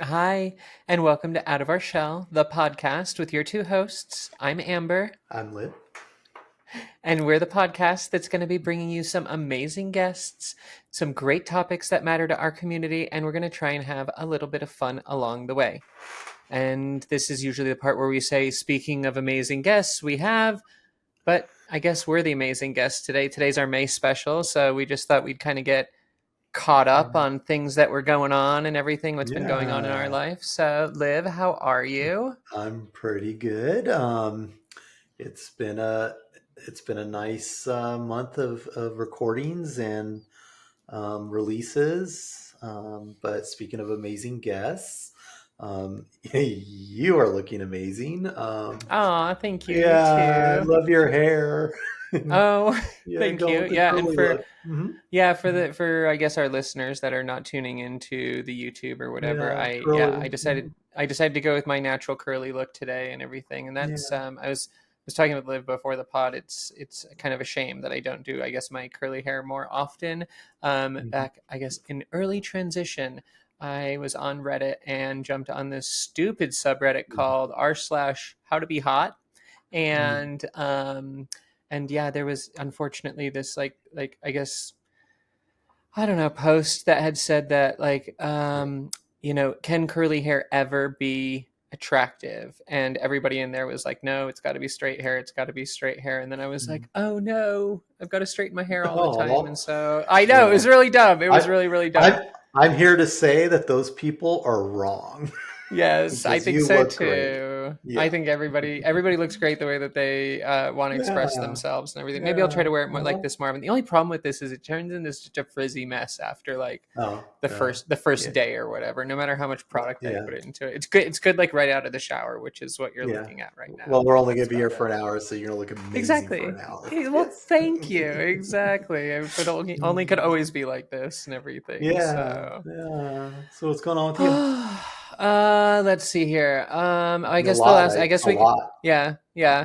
Hi, and welcome to Out of Our Shell, the podcast with your two hosts. I'm Amber, I'm Liv. and we're the podcast that's going to be bringing you some amazing guests, some great topics that matter to our community, and we're going to try and have a little bit of fun along the way. And this is usually the part where we say, speaking of amazing guests, we have, but I guess we're the amazing guests today. Today's our May special, so we just thought we'd kind of get caught up on things that were going on and everything what's been going on in our Yeah, life. So, Liv, how are you? I'm pretty good. It's been a it's been a nice month of recordings and releases. But speaking of amazing guests, you are looking amazing. Aw, thank you. You Yeah, I too. love your hair. Oh, Yeah, thank go you. with the Yeah, and curly for look. Hmm. yeah, for I guess our listeners that are not tuning into the YouTube or whatever, Yeah, I yeah, curly. Mhm. I decided to go with my natural curly look today and everything. And that's Yeah. I was talking with Liv before the pod. It's kind of a shame that I don't do I guess my curly hair more often. Mhm. Back I guess in early transition, I was on Reddit and jumped on this stupid subreddit called r slash how to be hot Mhm. and yeah, there was unfortunately this like I guess I don't know post that had said that can curly hair ever be attractive? And everybody in there was like, no, it's got to be straight hair, it's got to be straight hair. And then I was like, Mhm. oh no, I've got to straighten my hair all the time. And Oh, so I know it was well. really dumb. It was I, really really dumb. I'm here to say that those people are wrong Yes, I because think you so look great. too. I Yeah. think everybody looks great the way that they want to express Yeah. themselves and everything. Maybe I'll try Yeah. to wear it more like Uh-huh. this more. And the only problem with this is it turns into such a frizzy mess after like Oh, the first yeah. day or whatever. No matter how much product I Yeah. put it into it, it's good. It's good like right out of the shower, which is what you're Yeah. looking at right now. Well, we're But only going that's to be here about it. for an hour, so you're going to look amazing for Exactly. an hour. Well, Yes. thank you. Exactly. If it only could always be like this and everything. Yeah. So. Yeah. So what's going on with you? Let's see here. I A guess the lot. last. I guess A we. Could, lot. yeah,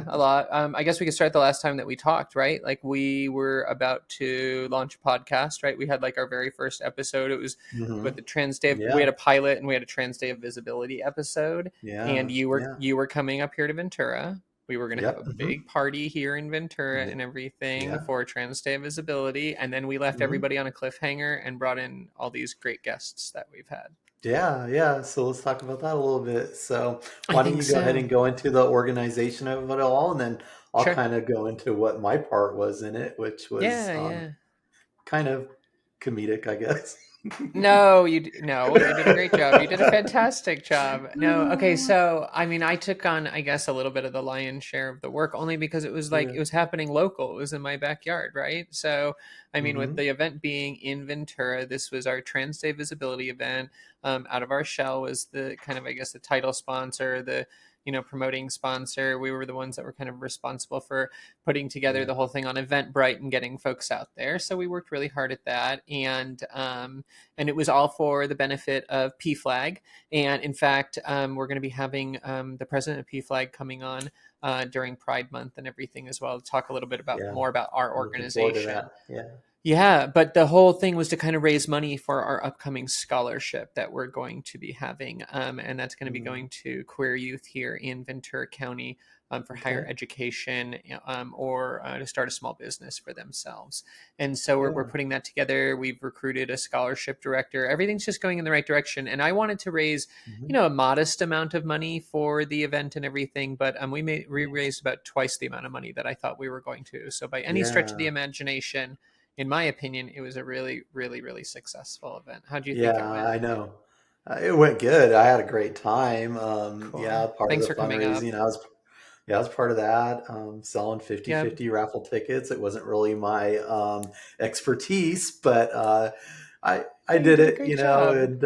a lot. I guess we could start the last time that we talked, right? Like we were about to launch a podcast, right? We had like our very first episode. It was Hmm. with the Trans Day. We Yeah. had a pilot and we had a Trans Day of Visibility episode. And Yeah. you were Yeah. you were coming up here to Ventura. We were going to have a Yep. Hmm. big party here in Ventura Yeah. and everything Yeah. for Trans Day of Visibility, and then we left Hmm. everybody on a cliffhanger and brought in all these great guests that we've had. Yeah, yeah. So let's talk about that a little bit. So I why don't think you go ahead so. and go into the organization of it all, and then I'll Sure. kind of go into what my part was in it, which was Yeah, yeah. kind of comedic, I guess. No, no, you did a great job. You did a fantastic job. No, okay, so I mean, I took on, I guess, a little bit of the lion's share of the work only because it was like Yeah. it was happening local. It was in my backyard, right? So, I mean, with Hmm. the event being in Ventura, this was our Trans Day visibility event. Out of Our Shell was the kind of, I guess, the title sponsor, the promoting sponsor. We were the ones that were kind of responsible for putting together Yeah. the whole thing on Eventbrite and getting folks out there. So we worked really hard at that, and it was all for the benefit of PFLAG. And in fact, we're going to be having the president of PFLAG coming on during Pride Month and everything as well to talk a little bit about Yeah. more about our I'm looking forward to organization. that. Yeah. Yeah, but the whole thing was to kind of raise money for our upcoming scholarship that we're going to be having. And that's going to be Mm. going to queer youth here in Ventura County for higher Okay. education or to start a small business for themselves. And so we're Yeah. putting that together. We've recruited a scholarship director. Everything's just going in the right direction. And I wanted to raise, Hmm. a modest amount of money for the event and everything, but we Yeah. raised about twice the amount of money that I thought we were going to. So by any stretch of the Yeah. imagination, in my opinion, it was a really, really, really successful event. How do you think Yeah. it went? I know. It went good. I had a great time. Cool. Yeah, part of Thanks the for coming up. fundraising. Yeah, I was part of that. Selling Yep. 50/50 raffle tickets. It wasn't really my expertise, but I Hey, you did did a it, great job. and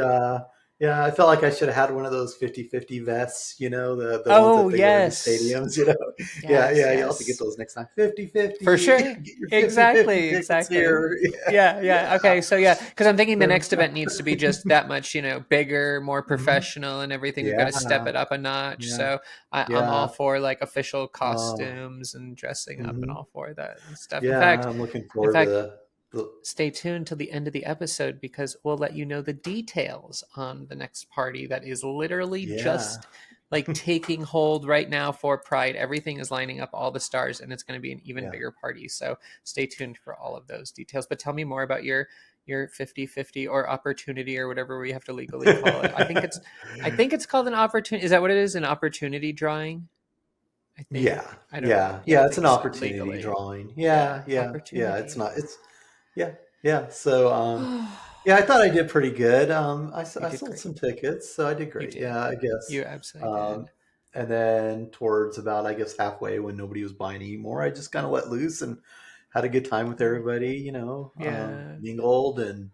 yeah, I felt like I should have had one of those 50/50 vests, the ones Oh, that they wear in the yes. stadiums. Yeah, Yes, yeah, you'll have to get yes. those next time. For 50/50. sure. Get your 50/50 Exactly, tickets exactly. here. Yeah, Yeah, yeah. Okay, so yeah, because I'm thinking the yeah. next event needs to be just that much, bigger, more Mhm. professional and everything. We've got Yeah, to step it up a notch. yeah, So I'm all yeah. for like official Oh, costumes and dressing up and mhm. all for that and stuff. Yeah, I'm looking In forward to fact, that. The, Stay tuned till the end of the episode because we'll let you know the details on the next party that is literally yeah, just like taking hold right now for Pride. Everything is lining up, all the stars, and it's going to be an even yeah. bigger party. So stay tuned for all of those details. But tell me more about your 50-50 or opportunity or whatever we have to legally call it. I think it's called an opportunity. Is that what it is? An opportunity drawing? I think. Yeah, I don't know. yeah, Yeah, I yeah. It's think an so. opportunity Legally. drawing. Yeah. Yeah, yeah, yeah. It's Opportunity. not. It's yeah, yeah. So, yeah, I thought I did pretty good. You I did sold great. some tickets, so I did You great. did. Yeah, I guess. You absolutely Um, did. and then towards about, I guess, halfway when nobody was buying anymore, I just kind of let loose and had a good time with Cool. everybody. Yeah. Mingled and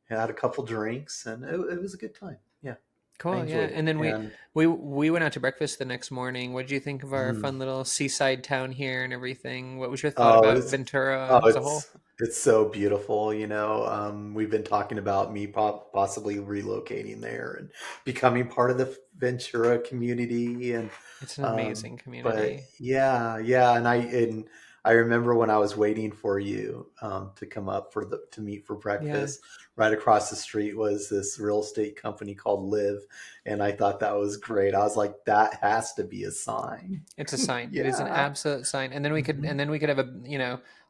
had a couple drinks, and it was a good time. Yeah, I Cool. Yeah. enjoyed it. And then we And we went out to breakfast the next morning. What did you think of our mm, fun little seaside town here and everything? What was your thought oh, about it's Ventura oh, as a whole? it's so beautiful. We've been talking about me possibly relocating there and becoming part of the Ventura community, and It's an amazing but community. yeah, yeah, and I remember when I was waiting for you to come up to meet for Yeah. breakfast. Right across the street was this real estate company called Liv, and I thought that was great. I was like, that has to be a sign. It's a sign. It is an Yeah. absolute sign. And then we could Hmm. and then we could have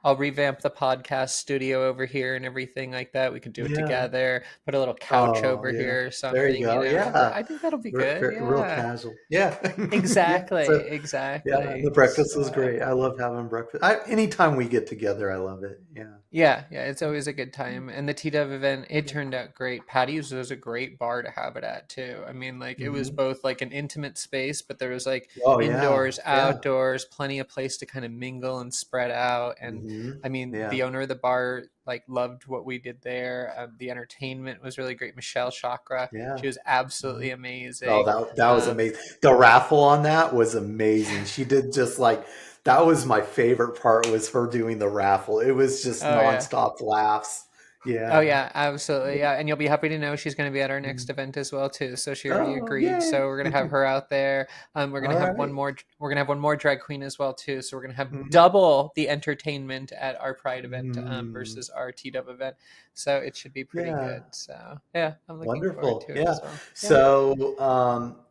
I'll revamp the podcast studio over here and everything like that. We could do it Yeah. together, put a little couch Oh, over yeah. here or There you something, go. Yeah. I think that'll be good. Real Yeah. casual. Yeah. Yeah. Exactly. So, yeah. And the Exactly. breakfast was So great. I love having breakfast. Anytime we get together, I love it. Yeah. yeah, yeah, it's always a good time. And the T-Dub event, it Yeah. turned out great. Patty's was a great bar to have it at too. I mean, like it was Hmm. both like an intimate space, but there was like Oh, yeah. indoors, Yeah. outdoors, plenty of place to kind of mingle and spread out. And Hmm. I mean, Yeah. the owner of the bar like loved what we did there. The entertainment was really great. Michelle Chakra, Yeah. she was Hmm. absolutely Oh, amazing. that was Um, amazing. The raffle on that was amazing. She did just like that was my favorite part was her doing the raffle. It was just oh yeah. nonstop laughs. Oh Yeah. yeah, absolutely. Yeah, and you'll be happy to know she's going to be at our next Mhm. event as well too. So she already Oh, agreed. yay. So we're going to have her out there. We're going to All have one right. more. We're going to have one more drag queen as well too. So we're going to have Mhm. double the entertainment at our Pride event Mm, versus our T-Dub event. So it should be pretty yeah, good. So yeah, I'm looking forward wonderful. to it Yeah. as well. Yeah, So,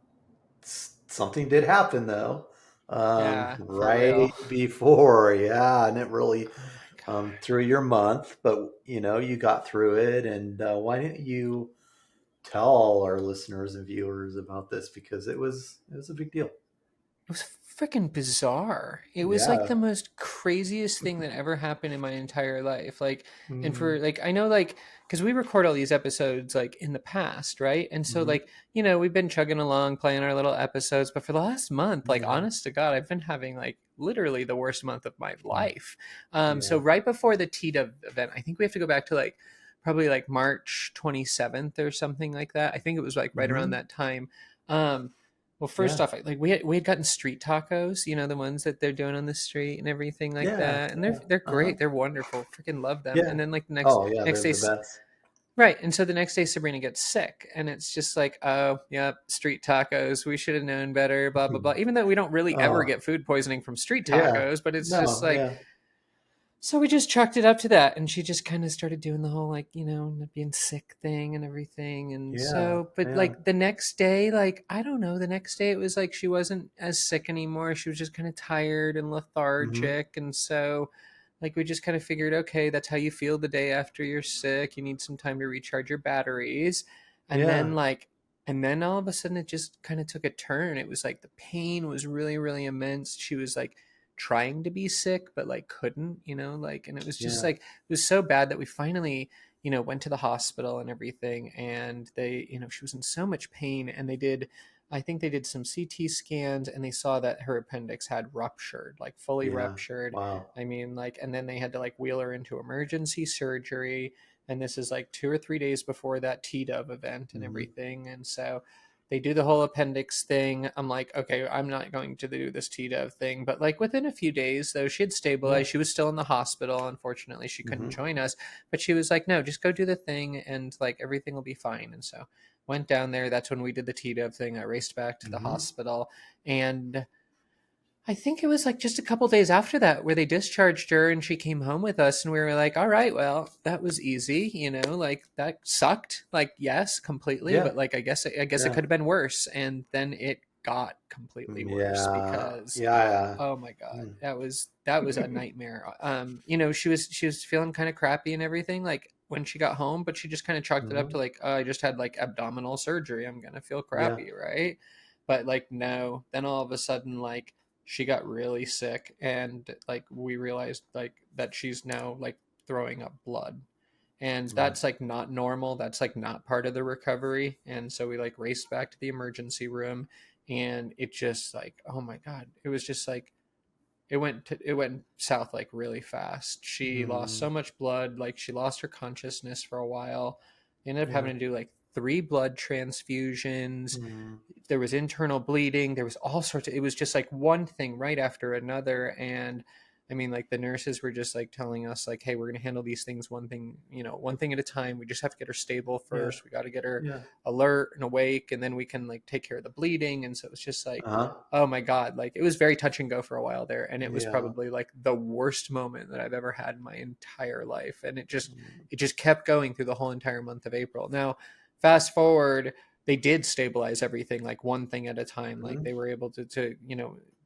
something did happen though, yeah, for right real. before, yeah, and it really Oh my through your month, but you got through it. And why didn't you tell all our listeners and viewers about this? Because it was a big deal. It was freaking bizarre. It was like the Yeah. most craziest thing that ever happened in my entire life. Like, and Mm-hmm. for like, I know, like, because we record all these episodes like in the past, right? And so, Mm-hmm. like, we've been chugging along, playing our little episodes, but for the last month, like, Yeah. honest to God, I've been having like literally the worst month of my Mhm. life. So Yeah. right before the TDW event, I think we have to go back to like probably like March 27th or something like that. I think it was like right around Mm-hmm. that time. Um, well, first Yeah. off, like we had gotten street tacos, the ones that they're doing on the street and everything like Yeah. that, and they're Yeah. they're Uh-huh. great, they're wonderful, freaking love them. Yeah. And then like the next Oh, yeah. next They're day, the best. right? And so the next day, Sabrina gets sick, and it's just like, oh, yeah, street tacos. We should have known better, blah blah blah. Even though we don't really ever Oh, get food poisoning from street yeah. tacos, but it's just No, like yeah. so we just chalked it up to that, and she just kind of started doing the whole like not being sick thing and everything, and Yeah. so but Yeah. like the next day, like I don't know, the next day it was like she wasn't as sick anymore. She was just kind of tired and Hmm. lethargic, and so like we just kind of figured, okay, that's how you feel the day after you're sick. You need some time to recharge your batteries, and then Yeah. like. And then all of a sudden, it just kind of took a turn. It was like the pain was really, really immense. She was like trying to be sick but like couldn't, like, and it was just Yeah. like it was so bad that we finally went to the hospital and everything, and they she was in so much pain, and I think they did some CT scans, and they saw that her appendix had ruptured, like fully Yeah. ruptured. Wow. I mean, like, and then they had to like wheel her into emergency surgery, and this is like 2 or 3 days before that T-Dub event and Hmm. everything, and so they do the whole appendix thing. I'm like, okay, I'm not going to do this T-Dev thing. But like within a few days, though, she had Yeah. stabilized. She was still in the hospital. Unfortunately, she couldn't Hmm. join us. But she was like, no, just go do the thing and like everything will be fine. And so went down there. That's when we did the T-Dev thing. I raced back to the Hmm. hospital, and I think it was like just a couple days after that where they discharged her and she came home with us and we were like, all right, well, that was easy, like that sucked. Like, yes, completely, Yeah, but like I guess it yeah, could have been worse. And then it got completely worse yeah, because yeah. oh my god, Mm. that was a nightmare. She was feeling kind of crappy and everything like when she got home, but she just kind of chalked it up to Mhm. like, oh, I just had like abdominal surgery. I'm gonna feel Yeah, crappy, right? But like no, then all of a sudden like she got really sick and like we realized like that she's now like throwing up blood, and mm. that's like not normal, that's like not part of the recovery. And so we like raced back to the emergency room, and it just like, oh my god, it was just like it went south like really fast. She lost Mm. so much blood, like she lost her consciousness for a while. They ended up Yeah. having to do like 3 blood transfusions. Mm. There was internal bleeding, there was all sorts of, it was just like one thing right after another. And I mean, like the nurses were just like telling us like, hey, we're going to handle these things one thing at a time. We just have to get her stable Yeah. first, we got to get her Yeah. alert and awake, and then we can like take care of the bleeding. And so it's just like, Uh-huh. oh my god, like it was very touch and go for a while there, and it was Yeah. probably like the worst moment that I've ever had in my entire life. And it just Mm. it just kept going through the whole entire month of April. Now fast forward, they did stabilize everything like one thing at a time. Like Mhm. they were able to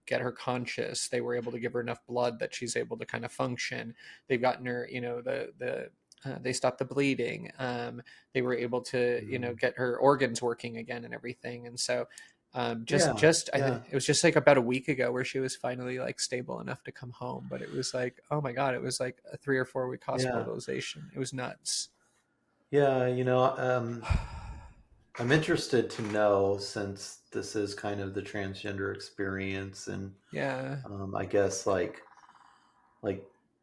get her conscious. They were able to give her enough blood that she's able to kind of function. They've gotten her, they stopped the bleeding. They were able to, Mm. get her organs working again and everything. And so, Yeah. it Yeah. was just like about a week ago where she was finally like stable enough to come home. But it was like, oh my god, it was like a 3 or 4 week Yeah. hospitalization. It was nuts. Yeah. I'm interested to know, since this is kind of the transgender experience, and Yeah. I guess like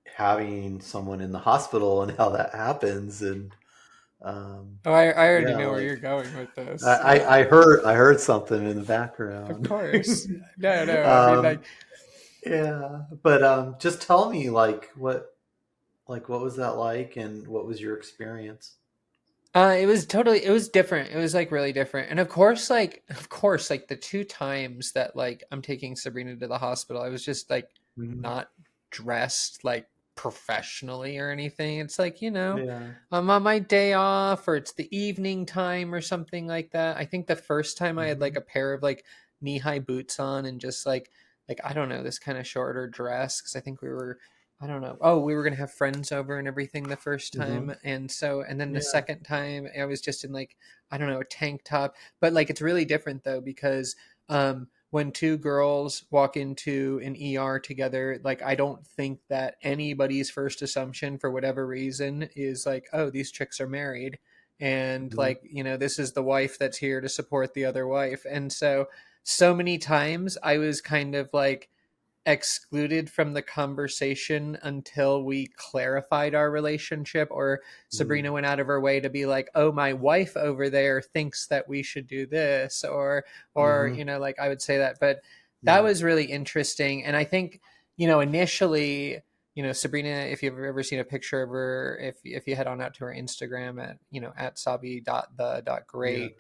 having someone in the hospital and how that happens, and um, Oh, I already yeah, know where like you're going with I, this. I Yeah, I heard I heard something in the of background. course. No, no. I mean, like, um, yeah, but just tell me, what was that like, and what was your experience? it was different. It was like really different. And of course, like the 2 times that like I'm taking Sabrina to the hospital, I was just like Mhm. not dressed like professionally or anything. It's like, Yeah. I'm on my day off or it's the evening time or something like that. I think the first time I had like Hmm. a pair of like knee-high boots on and just like I don't know, this kind of shorter dress because I think we were, I don't know. Oh, we were gonna have friends over and everything the first Hmm. time, and then the Yeah. second time I was just in like, I don't know, a tank top. But like it's really different though because when two girls walk into an ER together, like I don't think that anybody's first assumption for whatever reason is like, oh, these chicks are married, and Hmm. like this is the wife that's here to support the other wife. And so many times I was kind of like excluded from the conversation until we clarified our relationship, or Hmm. Sabrina went out of her way to be like, oh, my wife over there thinks that we should do this, or Hmm. like I would say that. But that Yeah. was really interesting. And I think initially, Sabrina, if you've ever seen a picture of her, if you head on out to her Instagram at at Yeah. sabi.the.great,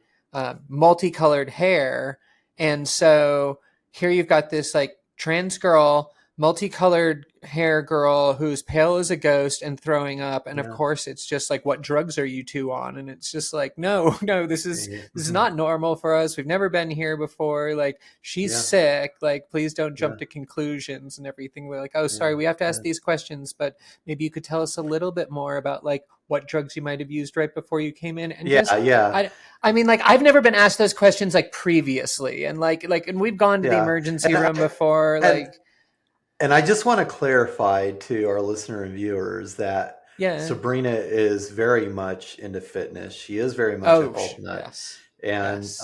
multicolored hair. And so here you've got this like trans girl, multicolored hair girl who's pale as a ghost and throwing up. And of Yeah. course, it's just like, what drugs are you two on? And it's just like, no, no, Yeah. this is not normal for us. We've never been here before. Like, she's Yeah. sick. Like, please don't Yeah. jump to conclusions and everything. We're like, oh, Yeah. sorry, we have to ask Yeah. these questions, but maybe you could tell us a little bit more about like what drugs you might have used right before you came in. And Yeah. just Yeah. I mean, like I've never been asked those questions like previously, and and we've gone to the Yeah. emergency And room before, and like and I just want to clarify to our listener and viewers that yeah. Sabrina is very much into fitness. She is very much a Oh, health nut. yes, And yes,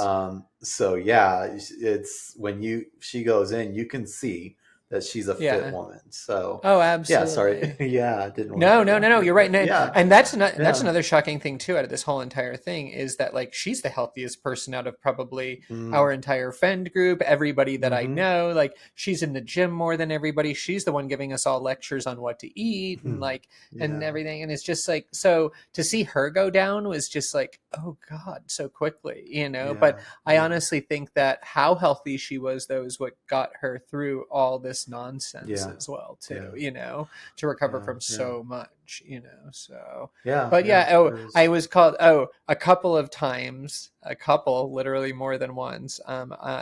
so yeah, it's when she goes in, you can see that she's a fit Yeah. woman. So Oh, yeah, sorry. absolutely. Yeah, I didn't want to No, cut you no, no, off no. there, You're right, but and yeah, and that's yeah. another shocking thing too out of this whole entire thing is that like she's the healthiest person out of probably Mm, our entire friend group, everybody that I mm-hmm. know. Like she's in the gym more than everybody. She's the one giving us all lectures on what to eat and like and Yeah, everything. And it's just like so to see her go down was just like oh god so quickly, you know. But yeah, I yeah, honestly think that how healthy she was though is what got her through all this nonsense yeah, as well too, yeah, you know, to recover yeah, from yeah, so much, you know. So, yeah, but yeah. yeah, oh, It I was. was called a couple of times, a couple, literally more than once.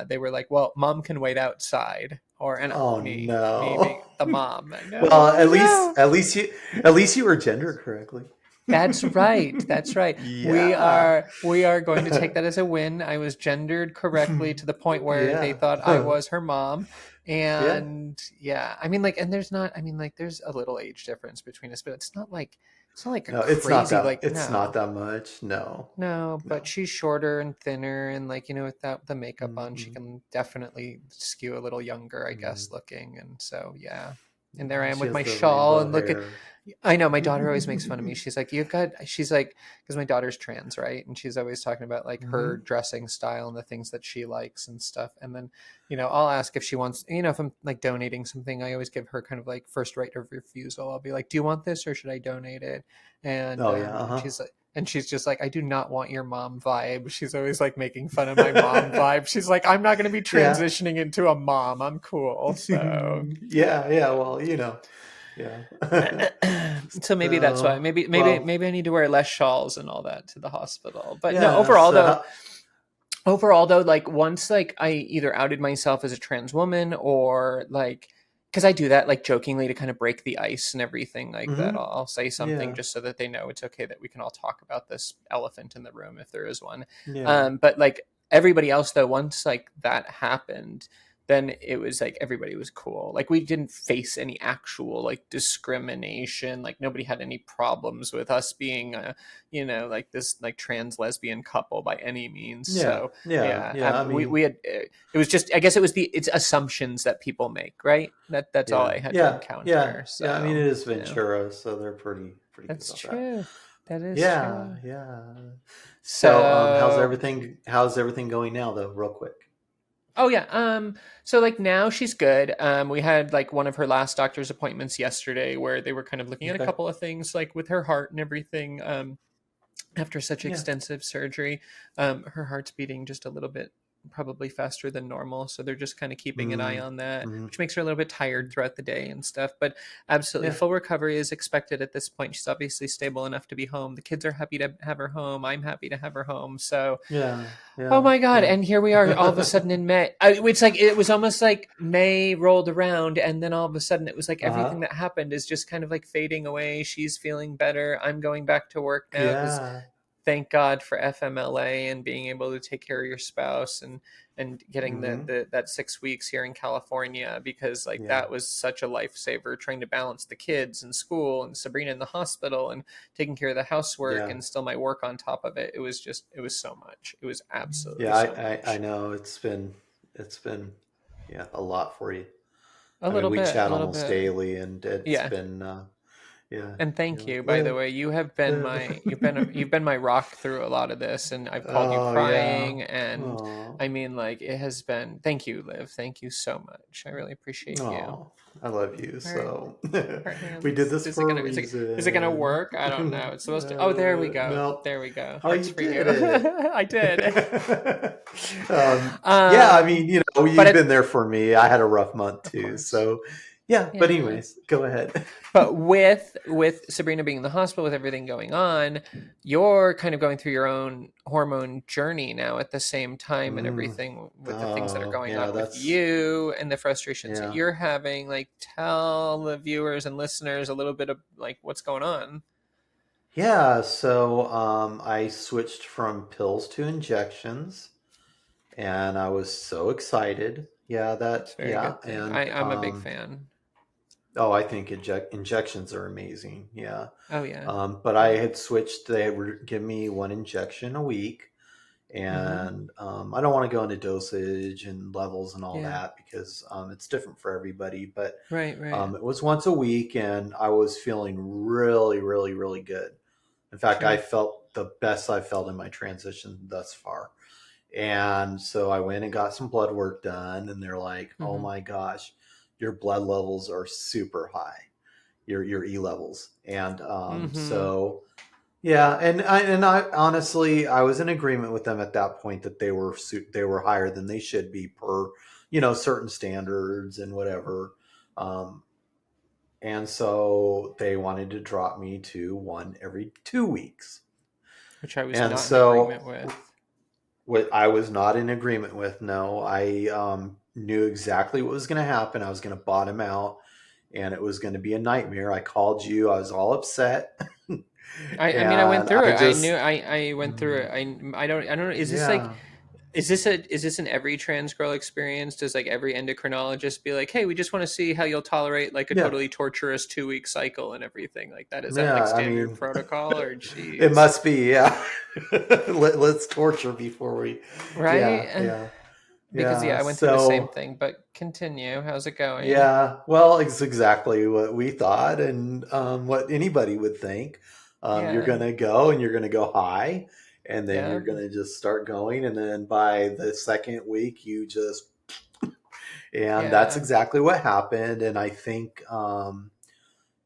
They were like, "Well, mom can wait outside," or and Oh me being no. the mom. I know, Well, I know. at least you were gendered correctly. That's right. That's right. Yeah. We are going to take that as a win. I was gendered correctly to the point where they Yeah. thought I was her mom. Yeah. And yeah, I mean like and there's not I mean like there's a little age difference between us, but it's not like a No, crazy like it's not no. that much. No. No, but No. she's shorter and thinner and like, you know, without the makeup on, she Mm-hmm. can definitely skew a little younger, I Mm-hmm. guess, looking. And so yeah. And there I am She with has my the shawl rainbow and look at hair. I know my daughter always makes fun of me. She's like, she's like, because my daughter's trans, right? And she's always talking about like her Hmm. dressing style and the things that she likes and stuff. And then, you know, I'll ask if she wants, you know, if I'm like donating something, I always give her kind of like first right of refusal. I'll be like, do you want this or should I donate it? Oh yeah. And Uh-huh. she's like, and she's just like, I do not want your mom vibe. She's always like making fun of my mom vibe. She's like, I'm not going to be Yeah. transitioning into a mom. I'm cool. So Yeah. Yeah. Well, Yeah. so maybe that's why. So, well, Maybe I need to wear less shawls and all that to the hospital. But no, yeah. So, overall though, like once like I either outed myself as a trans woman or like because I do that like jokingly to kind of break the ice and everything like that. hmm I'll say something yeah. just so that they know it's okay that we can all talk about this elephant in the room if there is one. Yeah. But like everybody else though, once like that happened, then it was like everybody was cool. Like we didn't face any actual like discrimination. Like nobody had any problems with us being, you know, like this like trans lesbian couple by any means. Yeah. So Yeah. yeah, Yeah. I mean, we had it was just I guess it was it's assumptions that people make, right? That's all yeah. I had to Yeah. Yeah. encounter. Yeah. I mean, it So is you know, Ventura, so they're pretty good that's about that. true. That is Yeah. true. Yeah. So, So how's everything going now, though? Real quick. oh yeah. So like now she's good. We had like one of her last doctor's appointments yesterday where they were kind of looking at a Okay. couple of things like with her heart and everything. After such Yeah. extensive surgery, her heart's beating just a little bit probably faster than normal, so they're just kind of keeping an eye Mm, on that, mm, which makes her a little bit tired throughout the day and stuff, but absolutely yeah. full recovery is expected at this point. She's obviously stable enough to be home. The kids are happy to have her home. I'm happy to have her home. So Yeah. oh Yeah. my god! Yeah. And here we are, all of a sudden in May. It's like it was almost like May rolled around, and then all of a sudden it was like everything Uh-huh. that happened is just kind of like fading away. She's feeling better. I'm going back to work now because Yeah. thank God for FMLA and being able to take care of your spouse and getting Mm-hmm. that 6 weeks here in California because like Yeah. that was such a lifesaver trying to balance the kids and school and Sabrina in the hospital and taking care of the housework Yeah. and still my work on top of it. It was just it was so much. It was absolutely Yeah. so I much. know it's been, yeah, a lot for you. I mean, we A chat little almost bit. daily, and it's Yeah. been, yeah. And You're thank like, you, by the live, way. You have been live. you've been my rock through a lot of this, and I've called you Oh yeah. crying, and Oh. I mean, like it has been. Thank you, Liv. Thank you so much. I really appreciate you. Oh, I love you. Heart, So heart we did hands. this for a Is it gonna reason. work? I don't know. It's supposed to. Oh, there we go. No. There we go. Oh, Hearts you for you. did it. I did. Yeah, I mean, um, but you've been there for me. I had a rough month of too. course, So yeah, but yeah. anyways, go ahead. But with Sabrina being in the hospital with everything going on, you're kind of going through your own hormone journey now at the same time and Mm. everything with the things that are Oh, going yeah, on with that's you and the frustrations that yeah. you're having. Like tell the viewers and listeners a little bit of like what's going on. Yeah, so I switched from pills to injections, and I was so excited. Yeah, It's that a very yeah, good thing. and I'm a big fan. oh, I think injections are amazing. Yeah. Oh yeah. But I Yeah. had switched. They were giving me one injection a week, Mm-hmm. And I don't want to go into dosage and levels and all Yeah. that because it's different for everybody. But Right, right. it was once a week, and I was feeling really, really, really good. In fact, I Sure. felt the best I felt in my transition thus far. And so I went and got some blood work done, and they're like, "Oh Mm-hmm. my gosh, your blood levels are super high, your E levels." And Mm-hmm. so yeah, and I honestly I was in agreement with them at that point that they were higher than they should be per certain standards and whatever. Um, and so they wanted to drop me to one every 2 weeks. Which I was And not in agreement so with. what I was not in agreement with. No, I knew exactly what was going to happen. I was going to bottom out, and it was going to be a nightmare. I called you. I was all upset, I mean, I went and through I it. I knew just I went through it. I don't know. Is this like, yeah, is this an every trans girl experience? Does like every endocrinologist be like, hey, we just want to see how you'll tolerate like a yeah, totally torturous 2 week cycle and everything like that? Is that like yeah. I standard mean, protocol or it geez? must be. Yeah, let's torture before we. Right? Yeah, yeah, Because yeah. yeah, I went through the same So thing, but continue. How's it going? yeah, well, it's exactly what we thought and what anybody would think. You're Yeah. going to go and you're going to go high, and then Yeah. you're going to just start going. And then by the second week, and that's Yeah. exactly what happened. And I think,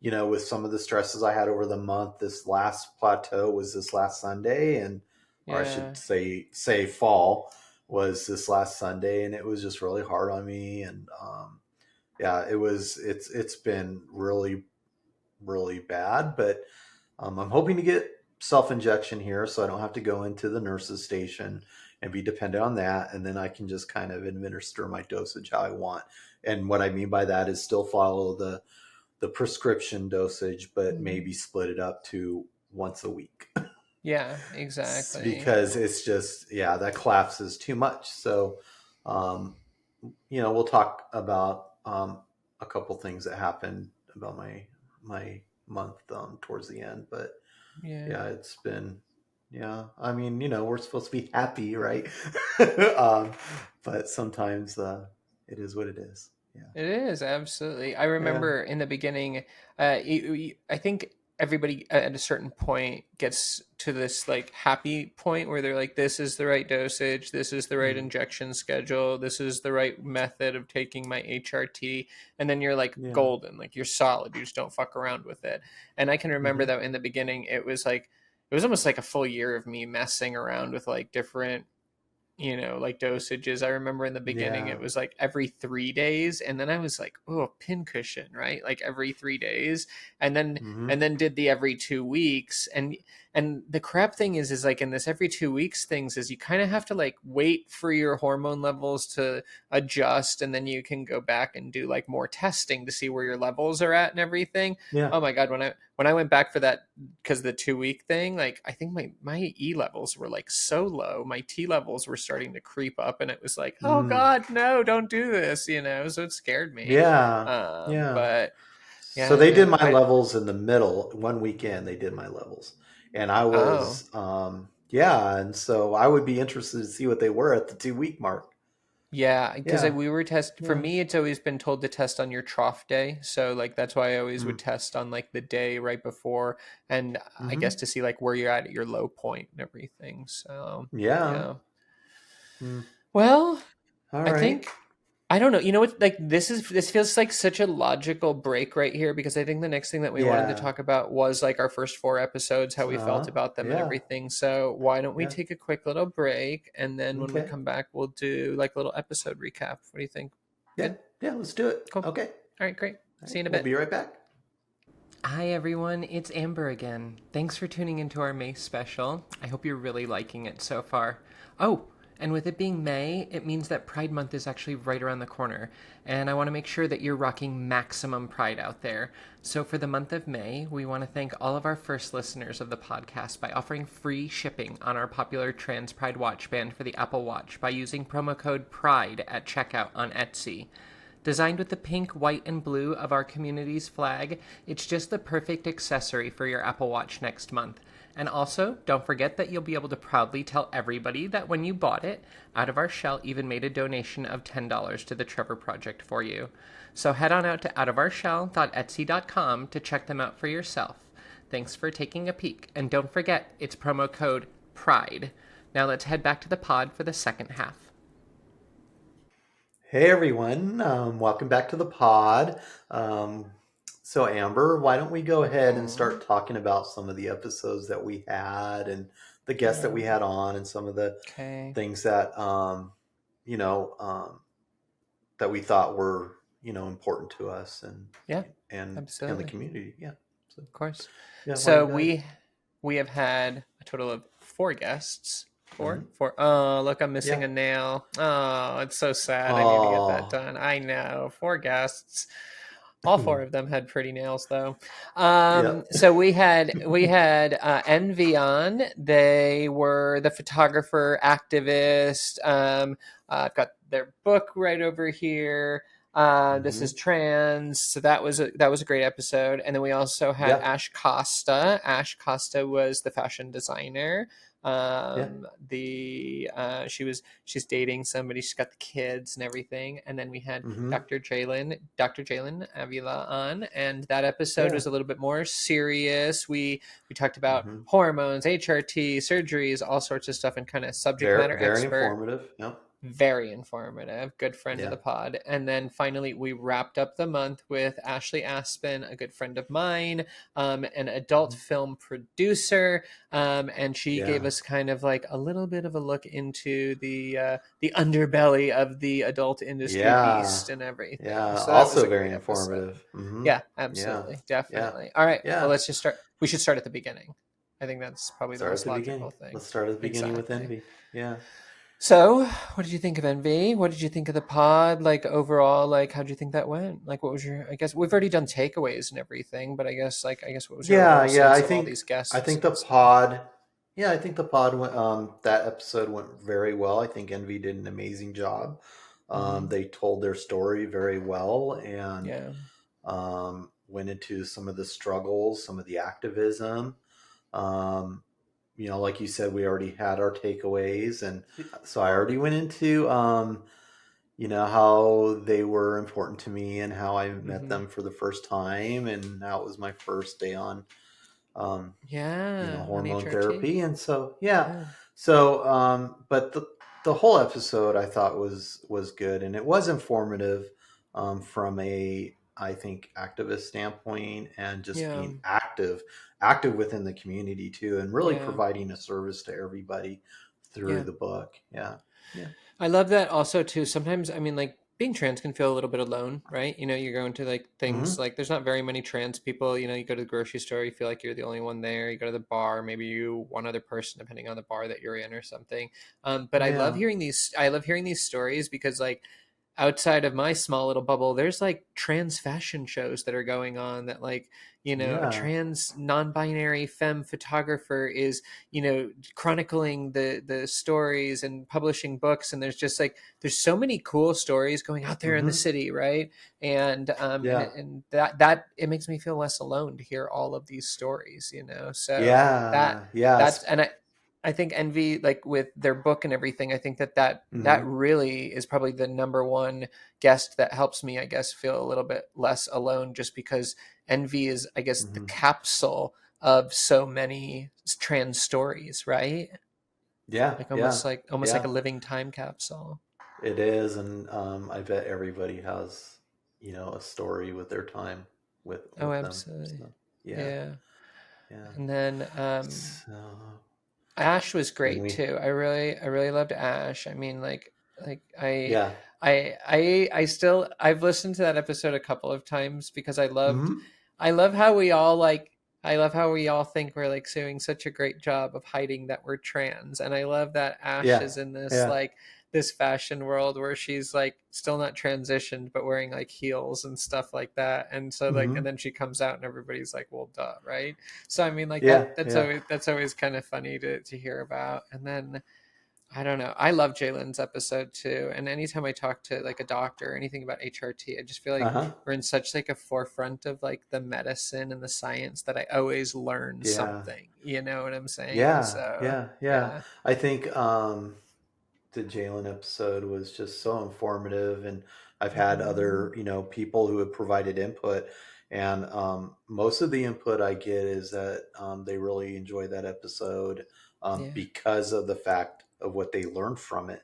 with some of the stresses I had over the month, this last plateau was this last Sunday, or I should Yeah. say fall was this last Sunday, and it was just really hard on me. And, yeah, it's been really really bad, but I'm hoping to get self injection here, so I don't have to go into the nurse's station and be dependent on that, and then I can just kind of administer my dosage how I want. And what I mean by that is still follow the prescription dosage, but Mhm. maybe split it up to once a week Yeah, exactly. because it's just yeah that collapses too much. So um, we'll talk about a couple things that happened about my month towards the end, but Yeah. yeah, it's been yeah. I mean, we're supposed to be happy, right? But sometimes it is what it is. Yeah, It is absolutely. I yeah, remember in the beginning, I think everybody at a certain point gets to this like happy point where they're like, "This is the right dosage. This is the right mm, injection schedule. This is the right method of taking my HRT." And then you're like yeah, golden, like you're solid. You just don't fuck around with it. And I can remember hmm that in the beginning, it was almost like a full year of me messing around with like different like dosages. I remember in the beginning it yeah, was like every 3 days, and then I was like, oh, pincushion, right? Like every 3 days, and then hmm did the every 2 weeks, and the crap thing is like in this every 2 weeks things is you kind of have to like wait for your hormone levels to adjust, and then you can go back and do like more testing to see where your levels are at and everything. yeah, Oh my god, when I went back for that because the 2 week thing, like I think my E levels were like so low, my T levels were starting to creep up, and it was like, oh mm, God, no, don't do this, so it scared me. yeah, yeah. But So yeah, they did man, my I levels in the middle. One weekend they did my levels, and I oh was yeah, and so I would be interested to see what they were at the 2 week mark. yeah, because Yeah, we were test for yeah, me. It's always been told to test on your trough day, so like that's why I always mm, would test on like the day right before, and I hmm guess to see like where you're at your low point and everything. So yeah. yeah, Mm. well, All I right. think I don't know. You know what? Like this feels like such a logical break right here because I think the next thing that we wanted to Yeah. talk about was like our first four episodes, how we felt about them and Yeah. everything. So why don't we Yeah. take a quick little break and then when we Okay. come back, we'll do like a little episode recap. What do you think? Yeah. Good? Yeah. Let's do it. Cool. Okay. All right, great. All See right. you in a We'll bit. be right back. Hi, everyone. It's Amber again. Thanks for tuning into our May special. I hope you're really liking it so far. Oh, and with it being May, it means that Pride Month is actually right around the corner, and I want to make sure that you're rocking maximum pride out there. So, for the month of May, we want to thank all of our first listeners of the podcast by offering free shipping on our popular Trans Pride watch band for the Apple Watch by using promo code PRIDE at checkout on Etsy. Designed with the pink, white, and blue of our community's flag, it's just the perfect accessory for your Apple Watch next month. And also, don't forget that you'll be able to proudly tell everybody that when you bought it, Out of Our Shell even made a donation of $10 to the Trevor Project for you. So head on out to outofourshell.etsy.com to check them out for yourself. Thanks for taking a peek, and don't forget, it's promo code PRIDE. Now let's head back to the pod for the second half. Hey everyone, welcome back to the pod. So Amber, why don't we go ahead and start talking about some of the episodes that we had and the guests that we had on and some of the things that you know that we thought were important to us and the community. Yeah, so, of course. Yeah, so we have had a total of 4 guests. Four. Oh, look, I'm missing a nail. Oh, it's so sad. I need to get that done. I know. 4 guests. All 4 of them had pretty nails, though. So we had Envy on. They were the photographer, activist. I've got their book right over here. This is trans, so that was a great episode. And then we also had Ash Costa. Ash Costa was the fashion designer. She's dating somebody. She's got the kids and everything. And then we had Dr. Jalen Avila on, and that episode was a little bit more serious. We talked about hormones, HRT, surgeries, all sorts of stuff, and kind of subject matter expert. Very informative. Yep. Very informative. Good friend of the pod. And then finally, we wrapped up the month with Ashley Aspen, a good friend of mine, an adult film producer, and she gave us kind of like a little bit of a look into the underbelly of the adult industry beast and everything. Yeah, so also very informative. Yeah, absolutely, definitely. All right, well, let's just start. We should start at the beginning. I think that's probably the most logical thing. Let's start at the beginning with Envy. Yeah. So, what did you think of Envy? What did you think of the pod? Like, overall, like, how'd you think that went? Like, what was your, I guess, we've already done takeaways and everything, but I guess what was your sense of all these guests? I think the pod went, that episode went very well. I think Envy did an amazing job. They told their story very well and went into some of the struggles, some of the activism. Like you said, we already had our takeaways, and so I already went into, how they were important to me and how I met them for the first time, and how it was my first day on, hormone therapy, and so but the whole episode I thought was good, and it was informative from a, I think, activist standpoint, and just being active within the community too, and really providing a service to everybody through the book. I love that also too. Sometimes, I mean, like, being trans can feel a little bit alone, right? You're going to like things like, there's not very many trans people. You go to the grocery store, you feel like you're the only one there. You go to the bar, maybe you one other person, depending on the bar that you're in or something. But I love hearing these stories, because like, outside of my small little bubble, there's like trans fashion shows that are going on that, like, a trans non-binary femme photographer is, chronicling the stories and publishing books. And there's just like, there's so many cool stories going out there in the city. Right. And that it makes me feel less alone to hear all of these stories, so that's, and I think Envy, like with their book and everything, I think that really is probably the number one guest that helps me, I guess, feel a little bit less alone, just because Envy is, I guess, the capsule of so many trans stories, right? Yeah. Like almost like a living time capsule. It is. And I bet everybody has, a story with their time with absolutely. Them. So, yeah. And then Ash was great too. I really loved Ash. I mean, I've listened to that episode a couple of times, because I love how we all think we're like doing such a great job of hiding that we're trans. And I love that Ash is in this like this fashion world where she's like still not transitioned, but wearing like heels and stuff like that. And so like, and then she comes out and everybody's like, well, duh. Right. So, I mean, like that's always kind of funny to hear about. And then I don't know. I love Jalen's episode too. And anytime I talk to like a doctor or anything about HRT, I just feel like Uh-huh. we're in such like a forefront of like the medicine and the science that I always learn Yeah. something. You know what I'm saying? Yeah. So Yeah. Yeah. yeah. I think the Jalen episode was just so informative, and I've had Hmm. other people who have provided input, and most of the input I get is that they really enjoy that episode Yeah. because of the fact of what they learned from it,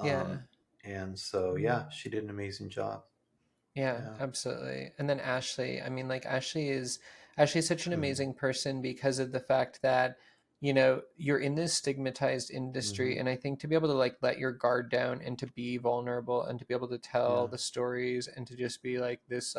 Yeah. um, and so yeah, Mm. she did an amazing job. Yeah, Yeah. absolutely. And then Ashley, I mean, like Ashley's such an Mm-hmm. amazing person because of the fact that, you're in this stigmatized industry, Mm-hmm. and I think to be able to like let your guard down and to be vulnerable and to be able to tell Yeah. the stories and to just be like this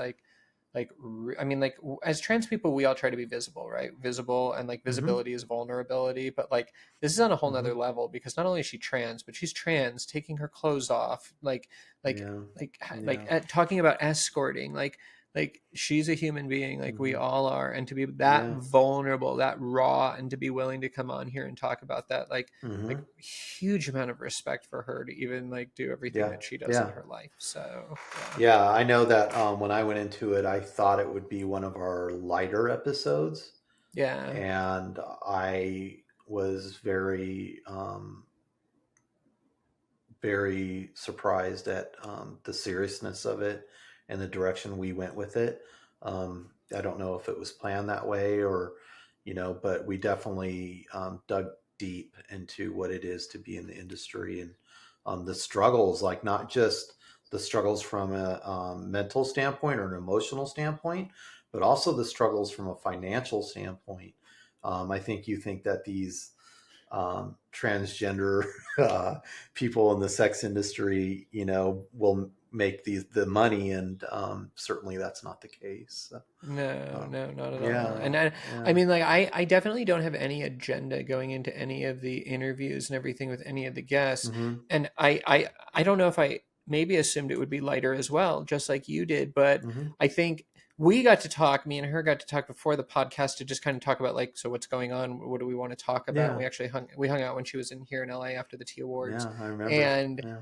I mean, like as trans people we all try to be visible, right? Visible, and like Mm-hmm. visibility is vulnerability, but like this is on a whole Mm-hmm. nother level because not only is she trans, but she's trans taking her clothes off, like Yeah. like Yeah. talking about escorting, like she's a human being like we Mm-hmm. all are, and to be that Yeah. vulnerable, that raw, and to be willing to come on here and talk about that, like Mm-hmm. huge amount of respect for her to even like do everything Yeah. that she does in Yeah. her life. So yeah. Yeah, I know that when I went into it, I thought it would be one of our lighter episodes, Yeah. and I was very surprised at the seriousness of it and the direction we went with it. I don't know if it was planned that way or, but we definitely dug deep into what it is to be in the industry and the struggles, like not just the struggles from a mental standpoint or an emotional standpoint, but also the struggles from a financial standpoint. I think you think that these transgender people in the sex industry, will make the money, and certainly that's not the case. So, No, no, not at all. yeah, And I yeah, mean, like, I definitely don't have any agenda going into any of the interviews and everything with any of the guests. hmm And I don't know if I maybe assumed it would be lighter as well, just like you did. But hmm I think we got to talk, me and her got to talk before the podcast to just kind of talk about like, so what's going on? What do we want to talk about? yeah, We hung out when she was in here in LA after the T Awards, yeah. I remember. and Yeah,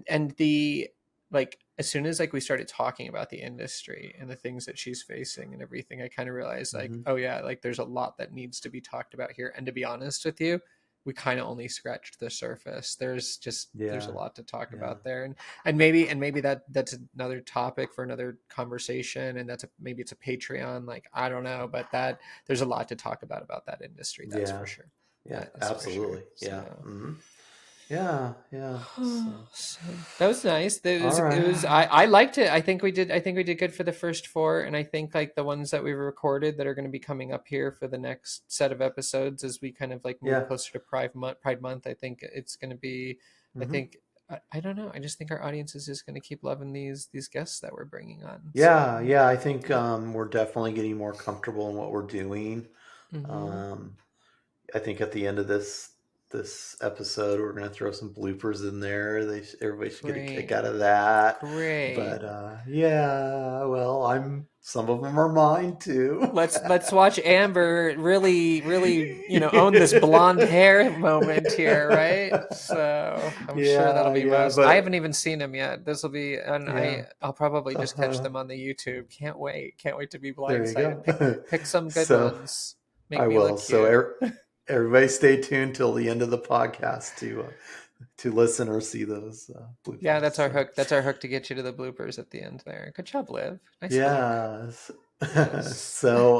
and the like as soon as like we started talking about the industry and the things that she's facing and everything, I kind of realized like, hmm oh yeah, like there's a lot that needs to be talked about here. And to be honest with you, we kind of only scratched the surface. There's a yeah, lot to talk yeah, about there, and maybe that's another topic for another conversation, and maybe it's a Patreon, like I don't know, but that there's a lot to talk about that industry. That's yeah, for sure. yeah. That is for sure. Absolutely. Yeah. So Yeah, yeah. So, so that was nice. all It was right. I liked it. I think we did good for the first four, and I think like the ones that we recorded that are going to be coming up here for the next set of episodes as we kind of like move Yeah. closer to Pride Month, I think it's going to be I hmm think I don't know. I just think our audience is just going to keep loving these guests that we're bringing on. Yeah, So, yeah. I think yeah. we're definitely getting more comfortable in what we're doing. Mhm. Um, I think at the end of this episode, we're gonna throw some bloopers in there. Everybody should get a kick Great. out of that. Great. But yeah, well, some of them are mine too. Let's watch Amber really own this blonde hair moment here, right? So I'm sure that'll Yeah, be yeah, most. I but haven't even seen them yet. This will be, and yeah. I'll probably just catch Uh-huh. them on the YouTube. Can't wait to be There you blindsided. go. Pick some good So ones. I Make me will. look cute. Everybody stay tuned till the end of the podcast to listen or see those Yeah, bloopers. that's our So hook. That's our hook to get you to the bloopers at the end there. Good job, Liv. Nice work. yeah. Yes. so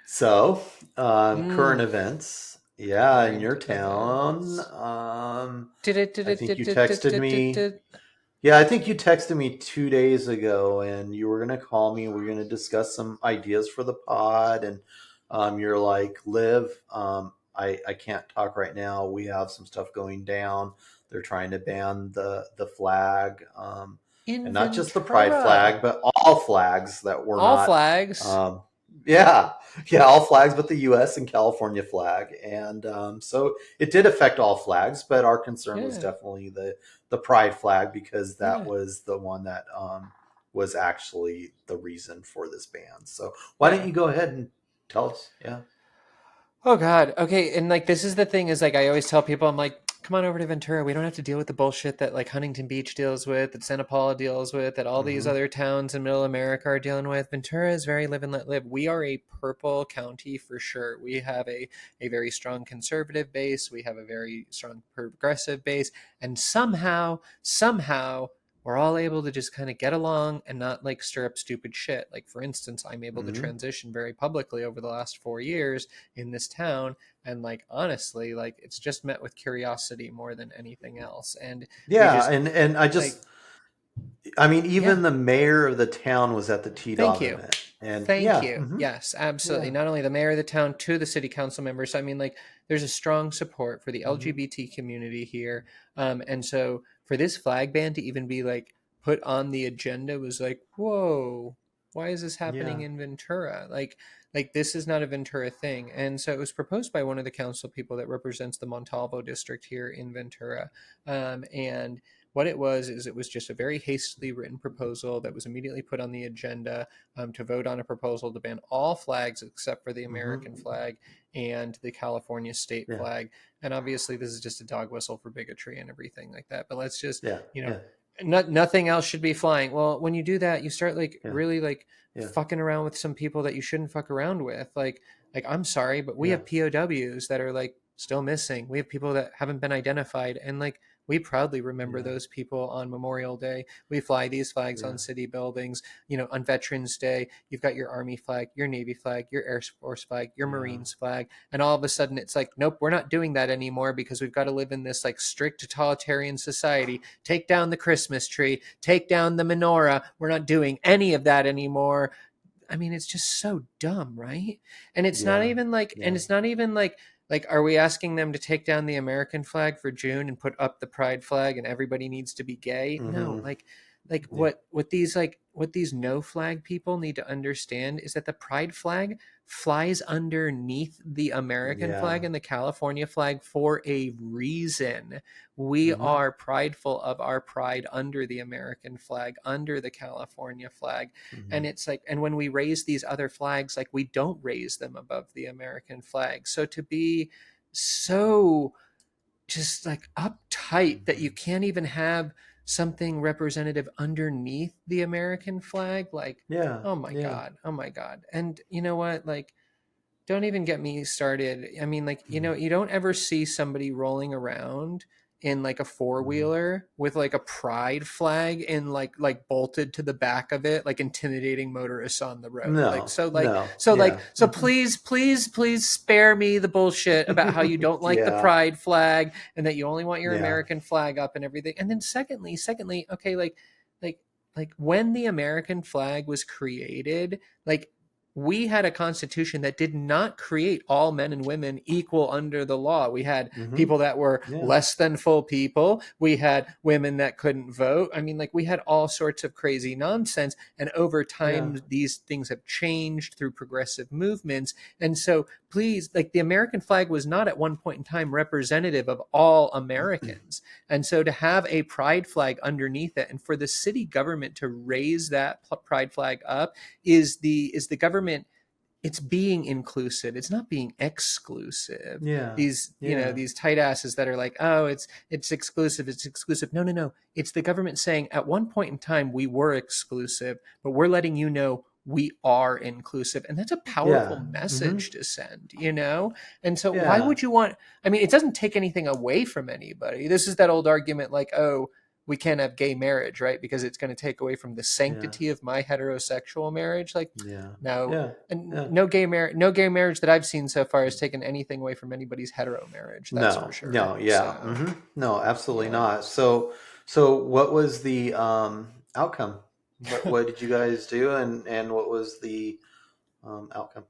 So, current Mm, events. Yeah, in current your town. events. I think you texted me. Yeah, I think you texted me 2 days ago, and you were gonna call me. We're gonna discuss some ideas for the pod, and you're like, "Liv, I can't talk right now. We have some stuff going down. They're trying to ban the flag, In and not just the pride flag, Ventura. but all flags that were All not." flags. Um, yeah, yeah, all flags but the U.S. and California flag, and so it did affect all flags, but our concern was Yeah. definitely the pride flag because that Yeah. was the one that was actually the reason for this ban. So why don't Yeah. you go ahead and tell us? Yeah. Oh God. Okay. And like this is the thing is like I always tell people I'm like come on over to Ventura. We don't have to deal with the bullshit that like Huntington Beach deals with, that Santa Paula deals with, that all these Hmm. other towns in Middle America are dealing with. Ventura is very live and let live. We are a purple county for sure. We have a very strong conservative base. We have a very strong progressive base, and somehow we're all able to just kind of get along and not like stir up stupid shit. Like for instance, I'm able to Hmm. transition very publicly over the last 4 years in this town, and like honestly, like it's just met with curiosity more than anything else. And we Yeah, just and like, I mean, yeah, even the mayor of the town was at the T thank Dog you. event, and Thank yeah, you. hmm, Yes, absolutely. yeah, Not only the mayor of the town to the city council members. I mean, like, there's a strong support for the hmm, LGBT community here. And so for this flag ban to even be like put on the agenda was like, whoa, why is this happening yeah, in Ventura? Like this is not a Ventura thing. And so it was proposed by one of the council people that represents the Montalvo district here in Ventura. And what it was is it was just a very hastily written proposal that was immediately put on the agenda to vote on a proposal to ban all flags except for the hmm, American flag and the California state yeah, flag. And obviously, this is just a dog whistle for bigotry and everything like that. But let's just, yeah, you know, yeah, nothing else should be flying. Well, when you do that, you start like yeah, really like yeah, fucking around with some people that you shouldn't fuck around with. Like I'm sorry, but we yeah, have POWs that are like still missing. We have people that haven't been identified, and like we proudly remember yeah, those people on Memorial Day. We fly these flags yeah, on city buildings. You know, on Veterans Day, you've got your Army flag, your Navy flag, your Air Force flag, your yeah, Marines flag, and all of a sudden it's like, nope, we're not doing that anymore because we've got to live in this like strict totalitarian society. Take down the Christmas tree, take down the menorah. We're not doing any of that anymore. I mean, it's just so dumb, right? And it's not yeah, even like, and yeah, it's not even like, are we asking them to take down the American flag for June and put up the pride flag and everybody needs to be gay? No, hmm, like yeah, what these no flag people need to understand is that the pride flag flies underneath the American yeah, flag and the California flag for a reason. We hmm, are prideful of our pride under the American flag, under the California flag. hmm, And it's like, and when we raise these other flags, like we don't raise them above the American flag. So to be so just like uptight that you hmm, can't even have something representative underneath the American flag, like, yeah, oh my yeah, God, oh my God. And you know what? Like, don't even get me started. I mean, like, you hmm, know, you don't ever see somebody rolling around in like a four hmm, wheeler with like a pride flag and like bolted to the back of it, like intimidating motorists on the road. Like, no, no, yeah, so hmm, please spare me the bullshit about how you don't like the yeah, pride flag and that you only want your yeah, American flag up and everything. And then secondly, okay, like, like when the American flag was created, like we had a constitution that did not create all men and women equal under the law. We had hmm, people that were yeah, less than full people. We had women that couldn't vote. I mean, like we had all sorts of crazy nonsense. And over yeah, time, these things have changed through progressive movements. And so please, like the American flag was not at one point in time representative of all Americans. And so to have a pride flag underneath it and for the city government to raise that pride flag up is the government, it's being inclusive, it's not being exclusive. yeah, These, you know, yeah, these tight asses that are like, oh, it's exclusive, it's exclusive. No, no, no, it's the government saying at one point in time we were exclusive, but we're letting you know we are inclusive. And that's a powerful yeah, hmm, message to send, you know. And so why yeah, would you want, I mean, it doesn't take anything away from anybody. This is that old argument like, oh, we can't have gay marriage, right? Because it's going to take away from the yeah, sanctity of my heterosexual marriage. Like, yeah, no, yeah, and yeah. no gay marriage that I've seen so far has taken anything away from anybody's hetero marriage. That's for No, sure. no, yeah, So hmm, no, absolutely yeah, not. So what was the outcome? What did you guys do, and what was the outcome?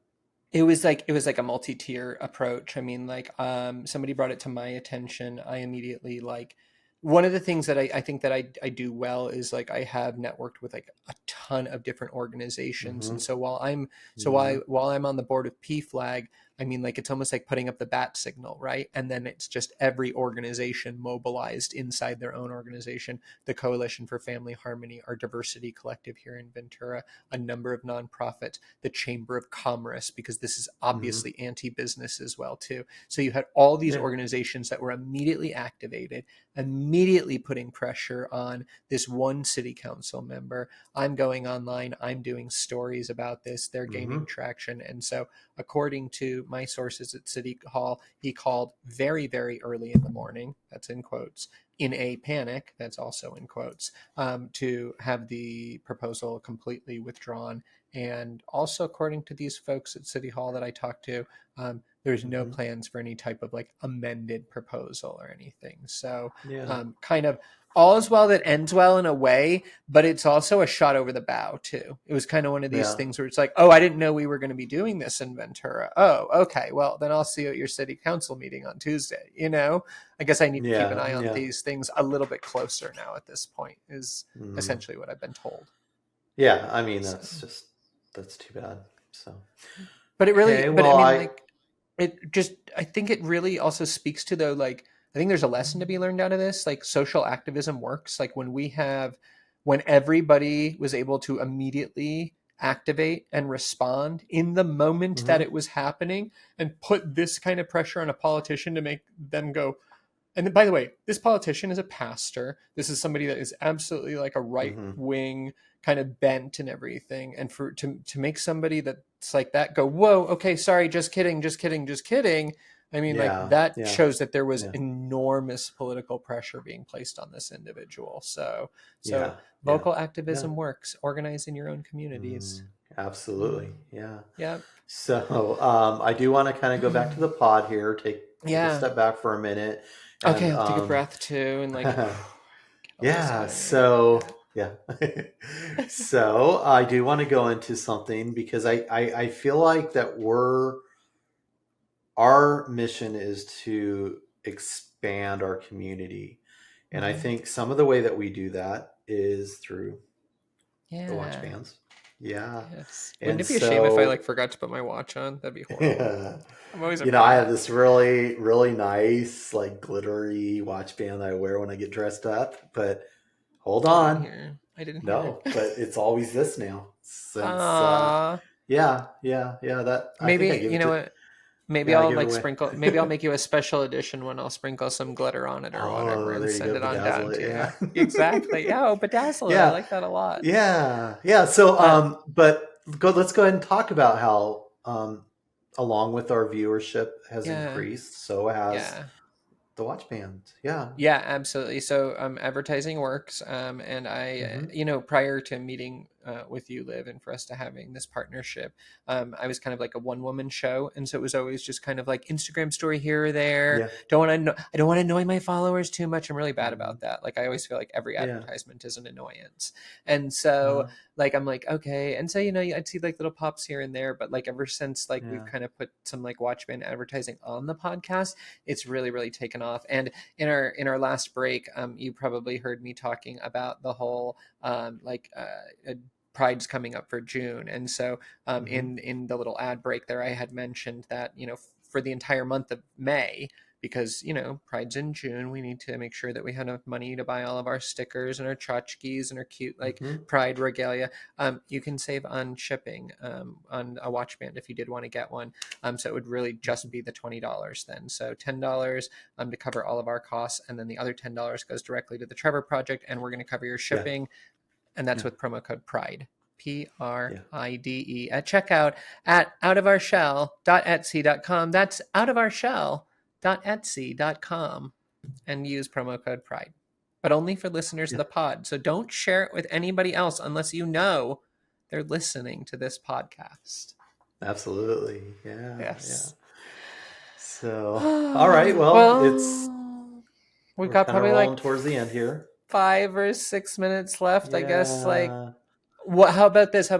it was like a multi-tier approach. I mean, like somebody brought it to my attention. I immediately like one of the things that I think that I do well is like I have networked with like a ton of different organizations. Hmm, And so while I'm hmm, while I'm on the board of PFLAG, I mean, like, it's almost like putting up the bat signal, right? And then it's just every organization mobilized inside their own organization. The Coalition for Family Harmony, our diversity collective here in Ventura, a number of nonprofits, the Chamber of Commerce, because this is Mm-hmm. obviously anti-business as well too. So you had all these Yeah. organizations that were immediately activated, immediately putting pressure on this one city council member. I'm going online, I'm doing stories about this, they're gaining Mm-hmm. traction. And so, according to my sources at City Hall, he called very, very early in the morning, that's in quotes, in a panic, that's also in quotes, to have the proposal completely withdrawn. And also, according to these folks at City Hall that I talked to, there's no Mm-hmm. plans for any type of like amended proposal or anything. So, Yeah. kind of all's well that ends well in a way, but it's also a shot over the bow too. It was kind of one of these Yeah. things where it's like, oh, I didn't know we were going to be doing this in Ventura. Oh, okay. Well, then I'll see you at your city council meeting on Tuesday. I guess I need to keep an Yeah. eye on Yeah. these things a little bit closer now at this point, is Mm-hmm. essentially what I've been told. Yeah. I mean, So, that's too bad. So, but it really, okay. but I Well, mean, like, I think it really also speaks to, though, like, I think there's a lesson to be learned out of this. Like, social activism works. Like, when everybody was able to immediately activate and respond in the moment that Mm-hmm. it was happening, and put this kind of pressure on a politician to make them go. And by the way, this politician is a pastor. This is somebody that is absolutely like a right Mm-hmm. wing kind of bent and everything. And for to make somebody that's like that go, whoa, okay, sorry, just kidding, just kidding, just kidding. I mean, like, Yeah. that Yeah. shows that there was Yeah. enormous political pressure being placed on this individual. So Yeah. Yeah. vocal Yeah. activism works. Organize in your own communities. Mm, absolutely. Mm. Yeah. Yeah. So I do want to kind of go back to the pod here, take a Yeah. step back for a minute, and Okay, I'll take a breath too and like get all this yeah. going. So Yeah. yeah. So I do want to go into something because I feel like that our mission is to expand our community, and I Mm-hmm. think some of the way that we do that is through the watch Yeah. bands. Yeah, Yes. Wouldn't and it be a shame if I like so forgot to put my watch on? That'd be horrible. yeah. I'm always afraid I of have that. this really, really nice, like glittery watch band that I wear when I get dressed up. But hold I didn't on, hear. I didn't hear. no, but it's always this now. Since, Ah. yeah, that I think I Maybe, give you it know to, what? Maybe yeah, I I'll give it like away. sprinkle. Maybe I'll make you a special edition one. I'll sprinkle some glitter on it or whatever Oh, and there you send go, it on down bedazzle it. to you. Yeah, Exactly. Yeah. Oh, bedazzle it. I yeah, like that a lot. yeah. So, Uh, but let's go ahead and talk about how, along with our viewership has yeah. increased, so has Yeah. the watch band. Yeah. Yeah, absolutely. So advertising works. And Mm-hmm. prior to meeting with you, Liv, and for us to having this partnership, I was kind of like a one woman show. And so it was always just kind of like Instagram story here or there. Yeah. I don't want to annoy my followers too much. I'm really bad Mm-hmm. about that. Like, I always feel like every Yeah. advertisement is an annoyance. And so, Uh-huh. like, I'm like, okay. And so, I'd see like little pops here and there, but like ever since like we've Yeah. kind of put some like watch band advertising on the podcast, it's really, really taken off. And in our last break, you probably heard me talking about the whole Pride's coming up for June, and so Mm-hmm. in the little ad break there, I had mentioned that for the entire month of May, because Pride's in June, we need to make sure that we have enough money to buy all of our stickers and our tchotchkes and our cute like Mm-hmm. Pride regalia. You can save on shipping on a watch band if you did want to get one. So it would really just be the $20 then. So $10 to cover all of our costs, and then the other $10 goes directly to the Trevor Project, and we're going to cover your Yeah. shipping, and that's Yeah. with promo code PRIDE. Yeah. PRIDE at checkout at outofourshell.etsy.com. That's outofourshell.etsy.com, and use promo code PRIDE. But only for listeners of Yeah. the pod. So don't share it with anybody else unless you know they're listening to this podcast. Absolutely. Yeah. Yeah. Yes. So, all right. Well, Well, we've we're got kind of probably rolling like towards the end here. 5 or 6 minutes left, I guess. Like, Yeah. how about this?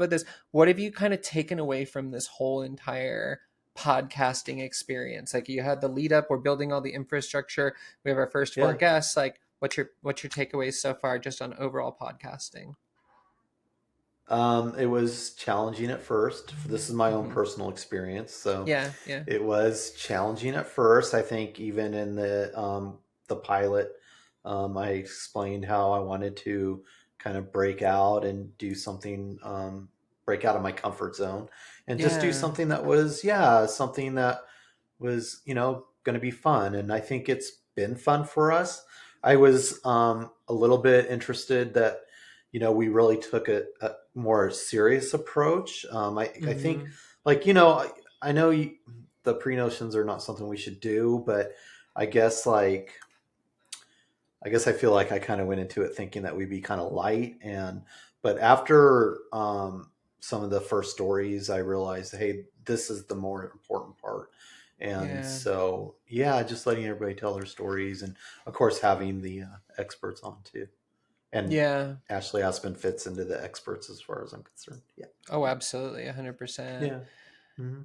What have you kind of taken away from this whole entire podcasting experience? Like, you had the lead up, we're building all the infrastructure, we have our first four Yeah. guests. Like, what's your takeaways so far just on overall podcasting? It was challenging at first. This is my own Hmm. personal experience, so Yeah, yeah, it was challenging at first. I think even in the pilot, I explained how I wanted to kind of break out and do something, break out of my comfort zone, and just do yeah. something that was, yeah, something that was, going to be fun. And I think it's been fun for us. I was a little bit interested that, we really took a more serious approach. I think, Hmm. like, I know the pre notions are not something we should do, but I guess, like, I guess I feel like I kind of went into it thinking that we'd be kind of light, but after some of the first stories, I realized, hey, this is the more important part. And Yeah, so, yeah, just letting everybody tell their stories, and of course having the experts on too. And yeah. Ashley Aspen fits into the experts as far as I'm concerned. Yeah, Oh, absolutely, 100%. yeah, hmm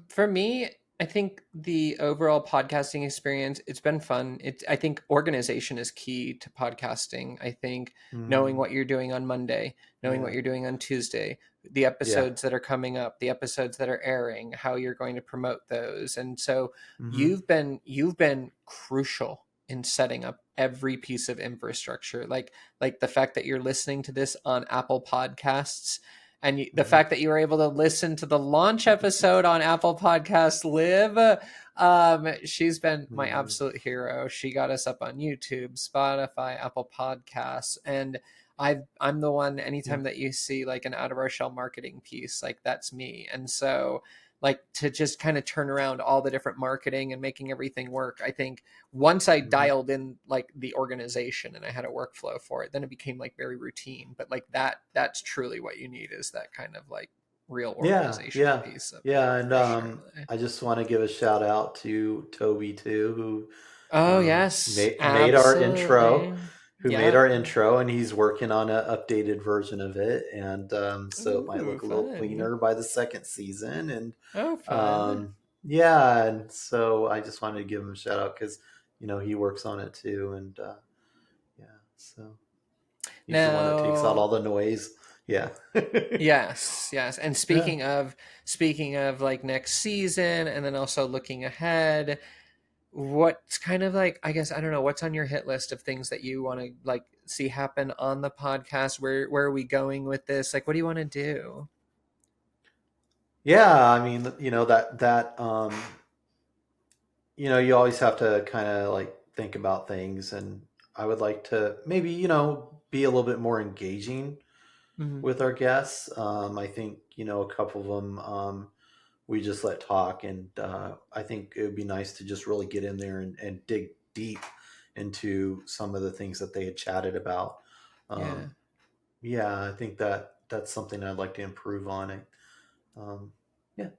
For me, I think the overall podcasting experience, it's been fun. I think organization is key to podcasting. I think knowing hmm what you're doing on Monday, knowing what yeah, you're doing on Tuesday, the yeah, episodes that are coming up, the episodes that are airing, how you're going to promote those. And so hmm you've been crucial in setting up every piece of infrastructure. Like the fact that you're listening to this on Apple Podcasts, and the hmm fact that you were able to listen to the launch episode on Apple Podcasts, Liv, she's been my hmm absolute hero. She got us up on YouTube, Spotify, Apple Podcasts, and I'm the one. yeah, Anytime that you see like an out of our shell marketing piece, like that's me. And so, like, to just kind of turn around all the different marketing and making everything work, I think once I hmm dialed in like the organization and I had a workflow for it, then it became like very routine. But like that's truly what you need, is that kind of like real yeah, organizational yeah, piece of it yeah. And for sure. I just want to give a shout out to Toby too, who Oh yes, made our intro, absolutely. Yeah. and he's working on an updated version of it, and so it might Ooh, look a little fun. cleaner by the second season. And Oh, fun. um, yeah, and so I just wanted to give him a shout out because he works on it too, and yeah, so he's the one that takes out Now, all the noise. Yeah. yes, yes. And Yeah. speaking of like next season, and then also looking ahead, what's kind of like, I guess, I don't know, what's on your hit list of things that you want to like see happen on the podcast? Where are we going with this? Like, what do you want to do? Yeah, I mean, you always have to kind of like think about things, and I would like to maybe, be a little bit more engaging Hmm. with our guests. I think, a couple of them, we just let talk, and I think it would be nice to just really get in there and dig deep into some of the things that they had chatted about. Yeah. Um, yeah, I think that's something I'd like to improve on. Um, yeah.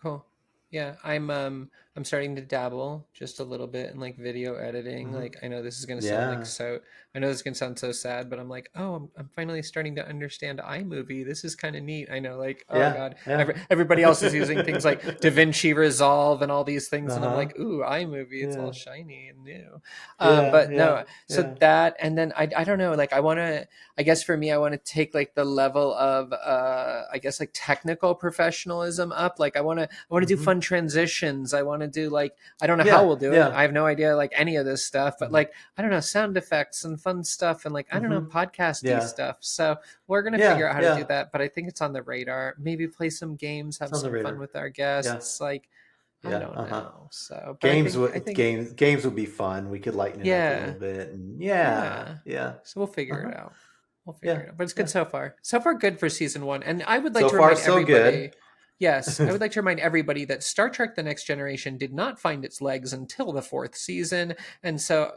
Cool. Yeah, I'm starting to dabble just a little bit in like video editing. hmm Like I know this is gonna sound like Yeah. so I know this is gonna sound so sad, but I'm like, oh, I'm finally starting to understand iMovie. This is kind of neat. I know, like, oh Yeah. God, Yeah. everybody else is using things like DaVinci Resolve and all these things, and I'm Uh-huh. like, ooh, iMovie, it's all Yeah. shiny and new. Yeah. But Yeah. no, so Yeah. that, and then I don't know, like I guess for me, I want to take like the level of I guess like technical professionalism up. Like I want to do hmm fun transitions. I want to do like, I don't know how Yeah. we'll do it. Yeah. I have no idea like any of this stuff, but hmm like I don't know, sound effects and fun stuff and like I don't know, hmm podcasty Yeah. stuff. So we're gonna figure Yeah. out how to do Yeah. that. But I think it's on the radar. Maybe play some games, It's have on the some fun radar. with our Yeah. guests. Like I Yeah. don't Uh-huh. know. So, but I Games think I would think games would be fun. We could lighten it up a little yeah. bit, and yeah. Yeah. Yeah. So we'll figure Uh-huh. it out. We'll figure Yeah. it out. But it's good Yeah. so far. So far, good for season one. And I would like So to far remind so good. everybody, yes, I would like to remind everybody that Star Trek The Next Generation did not find its legs until the fourth season. And so,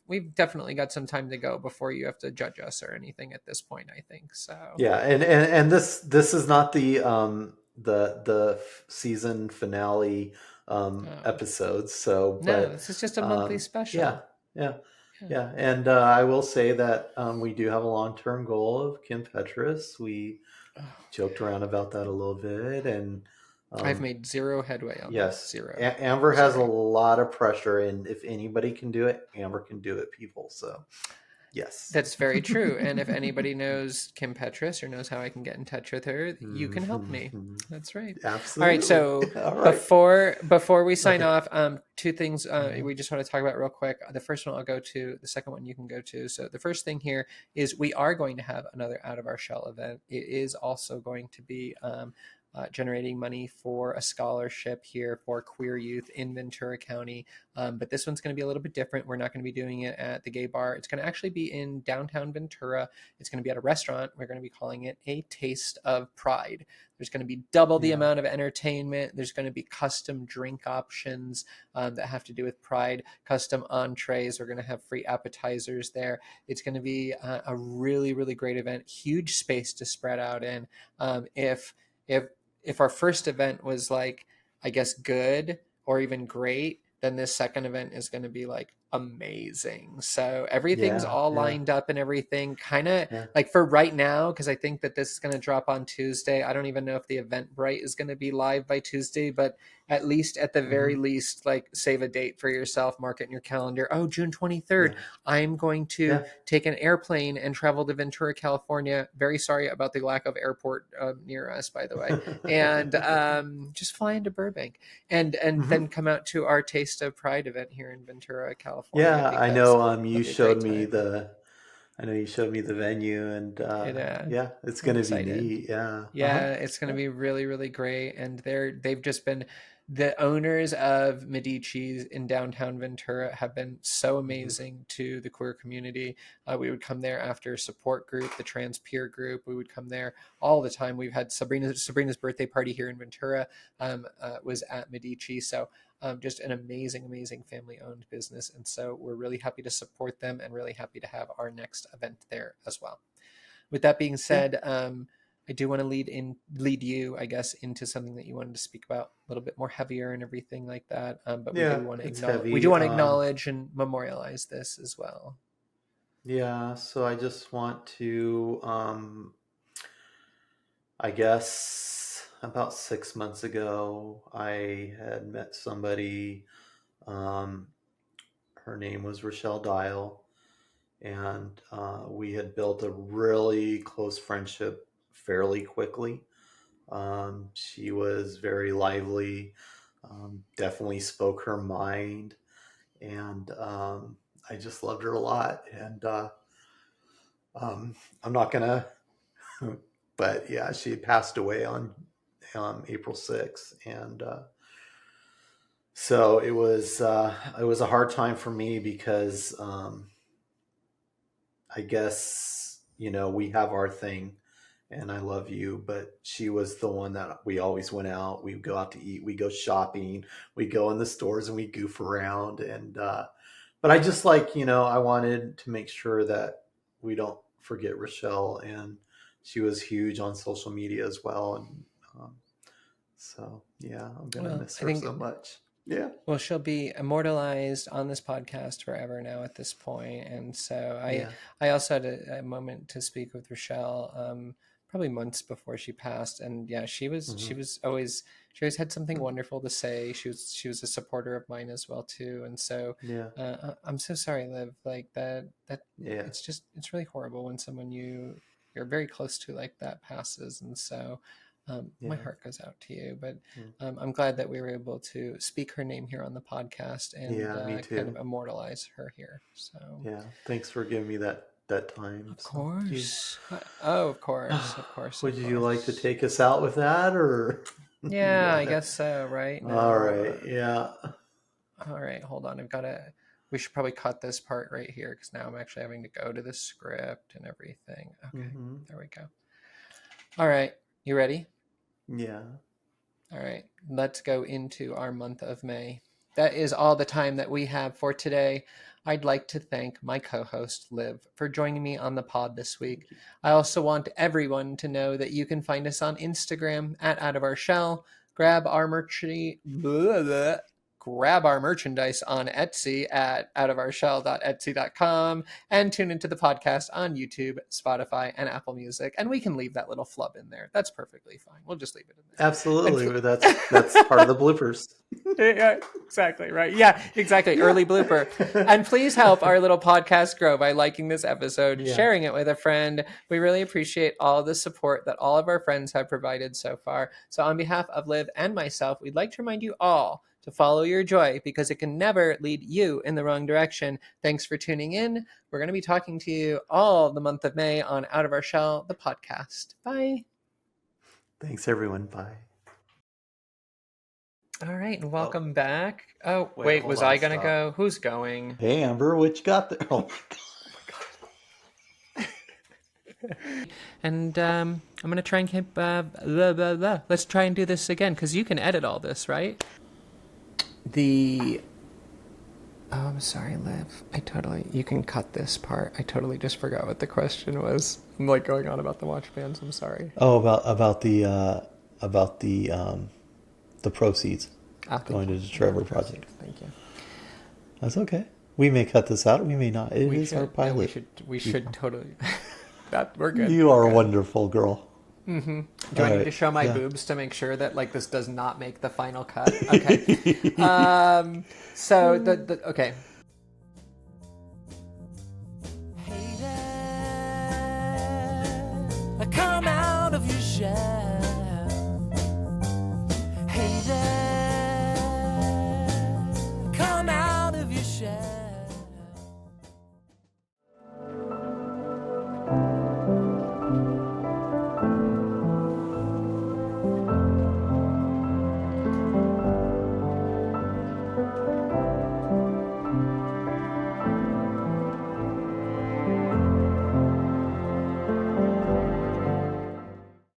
we've definitely got some time to go before you have to judge us or anything at this point, I think. So, Yeah, and this is not the season finale oh, episodes. So, no, but this is just a monthly yeah, special. yeah, Yeah. yeah. And I will say that we do have a long term goal of Kim Petras. We Oh, joked around about that a little bit, and I've um, made zero headway on that. yes, Zero. Amber has a Sorry. lot of pressure, and if anybody can do it, Amber can do it. People, so Yes. That's very true. And if anybody knows Kim Petras or knows how I can get in touch with her, you can help me. That's right. All right. Absolutely. So All right. before we sign Okay. off, two things Mhm. we just want to talk about real quick. The first one I'll go to. The second one you can go to. So the first thing here is we are going to have another Out of Our Shell event. It is also going to be generating money for a scholarship here for queer youth in Ventura County. But this one's going to be a little bit different. We're not going to be doing it at the gay bar. It's going to actually be in downtown Ventura. It's going to be at a restaurant. We're going to be calling it A Taste of Pride. There's going to be double the Yeah. amount of entertainment. There's going to be custom drink options that have to do with Pride, custom entrees. We're going to have free appetizers there. It's going to be a really, really great event. Huge space to spread out in. If if our first event was like, I guess, good or even great, then this second event is going to be like amazing. So everything's Yeah. all Yeah. lined up and everything kind of Yeah. like for right now, because I think that this is going to drop on Tuesday. I don't even know if the Eventbrite is going to be live by Tuesday, but at least at the very Hmm. least, like save a date for yourself, mark it in your calendar. Oh, June 23rd, Yeah. I'm going to Yeah. take an airplane and travel to Ventura, California. Very sorry about the lack of airport near us, by the way. And just fly into Burbank and Hmm. then come out to our Taste of Pride event here in Ventura, California, Yeah. I because know. it'll be a great time. I know you showed me the venue, and It, yeah, it's I'm gonna be excited. neat. Yeah. Uh huh. Yeah, it's going to be really, really great. And they've just been the owners of Medici's in downtown Ventura have been so Hmm. amazing to the queer community. We would come there after support group, the trans peer group. We would come there all the time. We've had Sabrina's birthday party here in Ventura was at Medici. So just an amazing, amazing family owned business. And so we're really happy to support them and really happy to have our next event there as well. With that being Yeah. said, I do want to lead you, I guess, into something that you wanted to speak about a little bit more heavier and everything like that. But we Yeah. do want to It's acknowledge we heavy. do want to acknowledge and memorialize this as well. Yeah. So I just want to, I guess about 6 months ago, I had met somebody. Um, Her name was Rochelle Dial, and we had built a really close friendship fairly quickly. She was very lively, definitely spoke her mind, and I just loved her a lot. And I'm not gonna, but yeah, she had passed away on April 6th, and so it was a hard time for me because I guess, we have our thing, and I love you, but she was the one that we always went out. We go out to eat, we go shopping, we go in the stores and we goof around. And, but I just like, I wanted to make sure that we don't forget Rochelle. And she was huge on social media as well. And so, yeah, I'm going to Well, miss I her so think much. Yeah. she'll be immortalized on this podcast forever now at this point. And so Yeah. I also had a moment to speak with Rochelle, probably months before she passed. And yeah, Hmm. she always had something wonderful to say. She was a supporter of mine as well too. And so Yeah. I'm so sorry, Liv, like that Yeah. it's really horrible when someone you're very close to like that passes. And so my Yeah. heart goes out to you, but Mm. I'm glad that we were able to speak her name here on the podcast and Yeah. Me kind of too. immortalize her here. So, Yeah. Thanks for giving me that time. of So, do you, course. Oh, of course. Of course. would Of you like to course. take us out with that, or you Yeah, I got it? guess so. Right All now. right. Yeah. All right. Hold on. We should probably cut this part right here because now I'm actually having to go to the script and everything. Okay. Hmm. There we go. All right. You ready? Yeah. All right, let's go into our month of May. That is all the time that we have for today. I'd like to thank my co host, Liv, for joining me on the pod this week. Thank you. I also want everyone to know that you can find us on Instagram at Out of Our Shell. Grab our grab our merchandise on Etsy at outofourshell.etsy.com and tune into the podcast on YouTube, Spotify, and Apple Music. And we can leave that little flub in there. That's perfectly fine. We'll just leave it in there. Absolutely. That's part of the bloopers. Yeah, exactly. Right. Yeah, exactly. Early blooper. And please help our little podcast grow by liking this episode, sharing it with a friend. We really appreciate all the support that all of our friends have provided so far. So on behalf of Liv and myself, we'd like to remind you all to follow your joy because it can never lead you in the wrong direction. Thanks for tuning in. We're going to be talking to you all the month of May on Out of Our Shell, the podcast. Bye. Thanks, everyone. Bye. All right, and welcome back. Oh, wait, was I going to go? Who's going? Hey, Amber, what you got there? Oh, my God. And I'm going to try and keep... Let's try and do this again, because you can edit all this, right? Oh, I'm sorry, Liv. You can cut this part. I totally just forgot what the question was. I'm like going on about the watch bands. I'm sorry. Oh, about the proceeds going to the Trevor Project. Thank you. That's okay. We may cut this out. We may not. It is our pilot. We should totally. We're good. You are a wonderful girl. Mm-hmm. Do I need to show my boobs to make sure that like this does not make the final cut? Okay. So okay. Hey there, come out of your shell. Hey there.